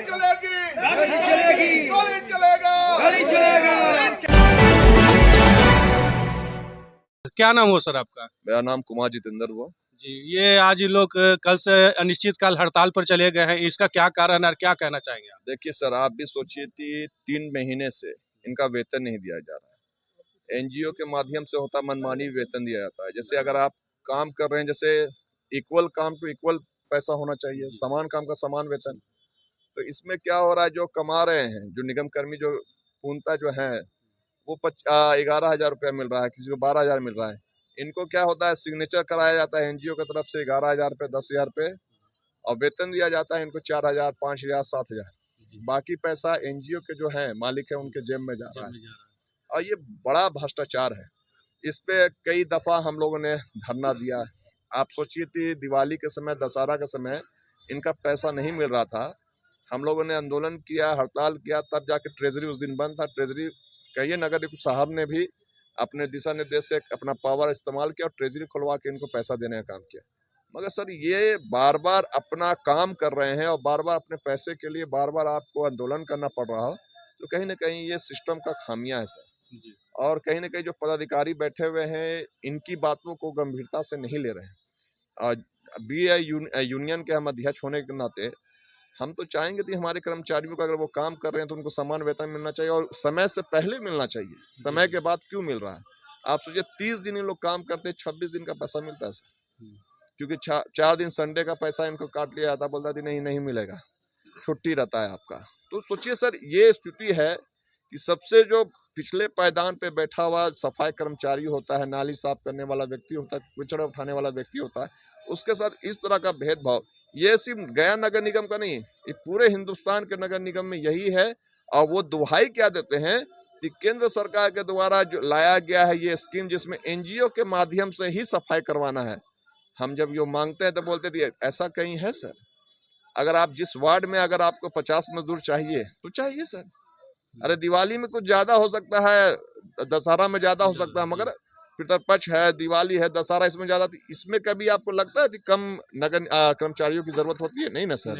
चलेगी, गाड़ी चलेगी, गोली चलेगा, गाड़ी चलेगा। क्या नाम हो सर आपका? मेरा नाम कुमार जितेंद्र हुआ। जी, ये आज ये लोग कल से अनिश्चितकाल हड़ताल पर चले गए हैं, इसका क्या कारण है और क्या कहना चाहेंगे आप? देखिए सर, आप भी सोचिए कि 3 महीने से इनका वेतन नहीं दिया जा रहा है। एनजीओ के माध्यम से होता मनमानी वेतन दिया जाता है। जैसे अगर आप काम कर रहे हैं, जैसे इक्वल काम टू इक्वल पैसा होना चाहिए, समान काम का समान वेतन। तो इसमें क्या हो रहा है, जो कमा रहे हैं, जो निगम कर्मी जो पूर्णतः जो है वो 11,000 रुपया मिल रहा है, किसी को 12,000 मिल रहा है। इनको क्या होता है, सिग्नेचर कराया जाता है एनजीओ की तरफ से 11,000 रुपये, 10,000 रुपये, और वेतन दिया जाता है इनको 4,000, 5,000, 7,000। बाकी पैसा एनजीओ के जो है मालिक है उनके जेब में जा रहा है, और ये बड़ा भ्रष्टाचार है। इस पे कई दफा हम लोगों ने धरना दिया। आप सोचिए कि दिवाली के समय, दशहरा के समय इनका पैसा नहीं मिल रहा था। हम लोगों ने आंदोलन किया, हड़ताल किया, तब जाके ट्रेजरी उस दिन बंद था। ट्रेजरी कहिए नगर निगम साहब ने भी अपने दिशा निर्देश से अपना पावर इस्तेमाल किया और ट्रेजरी खुलवा के इनको पैसा देने का काम किया। मगर सर, ये बार बार अपना काम कर रहे हैं और बार बार अपने पैसे के लिए बार बार आपको आंदोलन करना पड़ रहा हो, तो कहीं ना कहीं ये सिस्टम का खामियां है सर। जी। और कहीं ना कहीं जो पदाधिकारी बैठे हुए हैं, इनकी बातों को गंभीरता से नहीं ले रहे हैं। और यूनियन के हम अध्यक्ष होने के नाते हम तो चाहेंगे कि हमारे कर्मचारियों का, अगर वो काम कर रहे हैं तो उनको समान वेतन मिलना चाहिए, और समय से पहले मिलना चाहिए। समय के बाद क्यों मिल रहा है? आप सोचिए, 30 दिन इन लोग काम करते हैं, 26 दिन का पैसा मिलता है सर। क्योंकि 4 दिन संडे का पैसा इनको काट लिया जाता, बोलता थी नहीं मिलेगा, छुट्टी रहता है आपका। तो सोचिए सर, ये स्थिति है कि सबसे जो पिछले पायदान पे बैठा हुआ सफाई कर्मचारी होता है, नाली साफ करने वाला व्यक्ति होता है, कचरा उठाने वाला व्यक्ति होता है, उसके साथ इस तरह का भेदभाव, ये सिर्फ गया नगर निगम का नहीं, ये पूरे हिंदुस्तान के नगर निगम में यही है। और वो दुहाई क्या देते हैं कि केंद्र सरकार के द्वारा जो लाया गया है ये स्कीम, जिसमें एनजीओ के माध्यम से ही सफाई करवाना है। हम जब ये मांगते हैं तो बोलते थे ऐसा कहीं है सर? अगर आप जिस वार्ड में अगर आपको 50 मजदूर चाहिए तो चाहिए सर। अरे दिवाली में कुछ ज्यादा हो सकता है, दशहरा में ज्यादा हो सकता है, मगर पितरपक्ष है, दिवाली है, दशहरा, इसमें ज्यादा। इसमें कभी आपको लगता है कि कम नगर कर्मचारियों की जरूरत होती है? नहीं ना सर।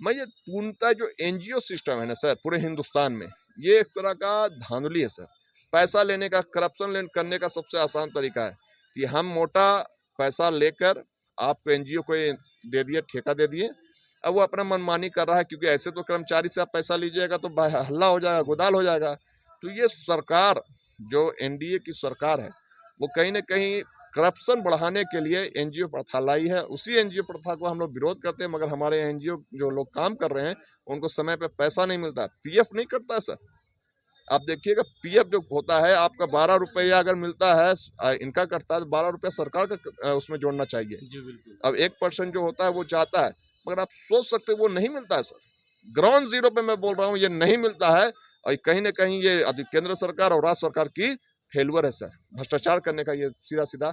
मैं ये पूर्णतः जो एनजीओ सिस्टम है ना सर, पूरे हिंदुस्तान में ये एक तरह का धांधली है सर। पैसा लेने का, करप्शन करने का सबसे आसान तरीका है कि हम मोटा पैसा लेकर आपको एनजीओ को दे दिए, ठेका दे दिए, अब वो अपना मनमानी कर रहा है। क्योंकि ऐसे तो कर्मचारी से आप पैसा लीजिएगा तो हल्ला हो जाएगा, गोदाल हो जाएगा। तो ये सरकार, जो एनडीए की सरकार है, वो कहीं ना कहीं करप्शन बढ़ाने के लिए एनजीओ प्रथा लाई है। उसी एनजीओ प्रथा को हम लोग विरोध करते हैं, मगर हमारे एनजीओ जो लोग काम कर रहे हैं उनको समय पे पैसा नहीं मिलता। पीएफ नहीं कटता है सर। आप देखिएगा, पीएफ जो होता है आपका 12 रुपया अगर मिलता है, इनका कटता है, 12 रुपया सरकार का उसमें जोड़ना चाहिए। जी बिल्कुल। अब 1% जो होता है वो चाहता है, मगर आप सोच सकते हो वो नहीं मिलता है सर। ग्राउंड जीरो पे मैं बोल रहा हूँ, ये नहीं मिलता है। और कहीं ना कहीं ये अभी केंद्र सरकार और राज्य सरकार की फेलुअर है सर। भ्रष्टाचार करने का ये सीधा सीधा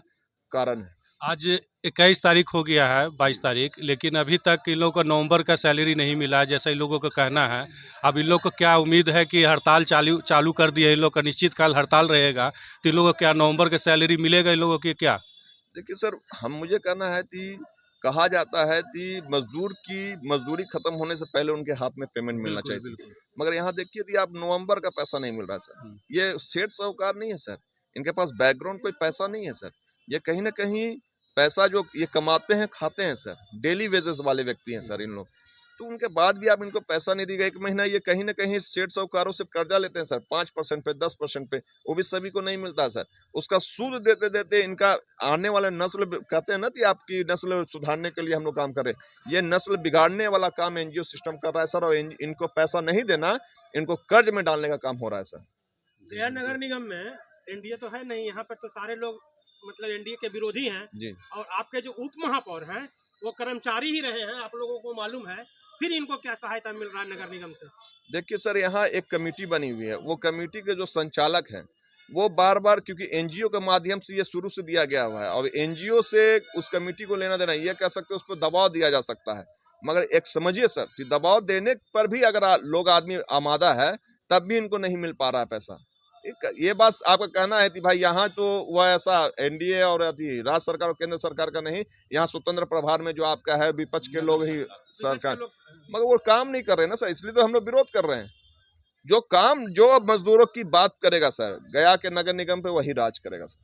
कारण है। आज 21 तारीख हो गया है, 22 तारीख, लेकिन अभी तक इन लोगों को नवंबर का सैलरी नहीं मिला है, जैसा इन लोगों का कहना है। अब इन लोग को क्या उम्मीद है कि हड़ताल चालू कर दिया, इन लोग का निश्चितकाल हड़ताल रहेगा, तो इन लोगों को क्या नवंबर का सैलरी मिलेगा इन लोगों की क्या? देखिए सर, मुझे कहना है कि कहा जाता है कि मजदूर की मजदूरी खत्म होने से पहले उनके हाथ में पेमेंट मिलना चाहिए। बिल्कुल। मगर यहाँ देखिए कि आप नवंबर का पैसा नहीं मिल रहा है सर। ये सेठ साहूकार नहीं है सर, इनके पास बैकग्राउंड कोई पैसा नहीं है सर। ये कहीं ना कहीं पैसा जो ये कमाते हैं, खाते हैं सर, डेली वेजेस वाले व्यक्ति हैं सर इन लोग। तो उनके बाद भी आप इनको पैसा नहीं देगा। 1 महीना ये कहीं ना कहीं सेठ साहूकारों से कर्जा लेते हैं सर, 5% पे, 10% पे, वो भी सभी को नहीं मिलता सर। उसका सूद देते देते इनका आने वाला नस्ल, कहते हैं ना कि आपकी नस्ल सुधारने के लिए हम लोग काम कर रहे हैं, ये नस्ल बिगाड़ने वाला काम एनजीओ सिस्टम कर रहा है सर। और इनको पैसा नहीं देना, इनको कर्ज में डालने का काम हो रहा है सर। गया नगर निगम में एनडीए तो है नहीं, यहाँ पर तो सारे लोग मतलब एनडीए के विरोधी हैं जी। और आपके जो उप महापौर हैं वो कर्मचारी ही रहे हैं, आप लोगों को मालूम है। फिर इनको क्या सहायता मिल रहा है नगर निगम से? देखिए सर, यहाँ एक कमेटी बनी हुई है, वो कमेटी के जो संचालक हैं वो बार बार, क्योंकि एनजीओ के माध्यम से ये शुरू से दिया गया हुआ है, और एनजीओ से उस कमेटी को लेना देना, ये कह सकते हैं उस पर दबाव दिया जा सकता है। मगर एक समझिए सर कि दबाव देने पर भी अगर लोग आदमी आमादा है, तब भी इनको नहीं मिल पा रहा है पैसा। ये बात आपका कहना है कि भाई यहाँ तो वह ऐसा एनडीए और राज्य सरकार और केंद्र सरकार का नहीं, यहाँ स्वतंत्र प्रभार में जो आपका है विपक्ष के लोग ही सरकार, मगर वो काम नहीं कर रहे ना सर, इसलिए तो हम लोग विरोध कर रहे हैं। जो काम जो मजदूरों की बात करेगा सर, गया के नगर निगम पे वही राज करेगा सर।